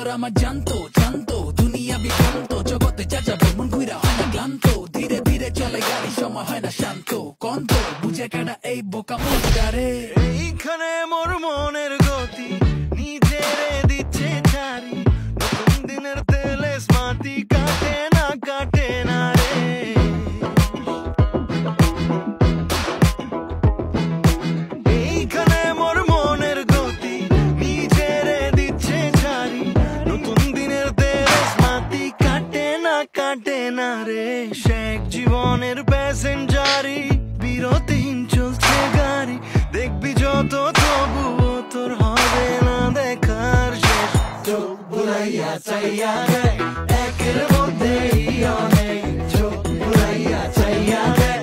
তোর আমার জানতো জানতো দুনিয়া বিভ্রান্ত জগতে যা যাবো মন ঘুরা হয় না ক্লান্ত ধীরে ধীরে চলে গাড়ি সময় হয় না শান্ত কন্ত বুঝে কাটা এই বোকা মুখটারে এইখানে মোর মনের গতি নিজেরে দিচ্ছে ছাড়ি নতুন দিনের তেলে স্মার্টি কাটে না রে এইখানে মোর মনের গতি নিজেরে দিচ্ছে ছাড়ি নতুন দিনের তেলে স্মার্টি কাটে না রে শেখ জীবনের প্যাসেঞ্জারি বিরতিহীন চলছে গাড়ি দেখবি যত তবুও তোর হবে না দেখার শেষ চোখ বুলাইয়া চাইয়া দেখ একের মধ্যেই অনেক চোখ বুলাইয়া চাইয়া দেখ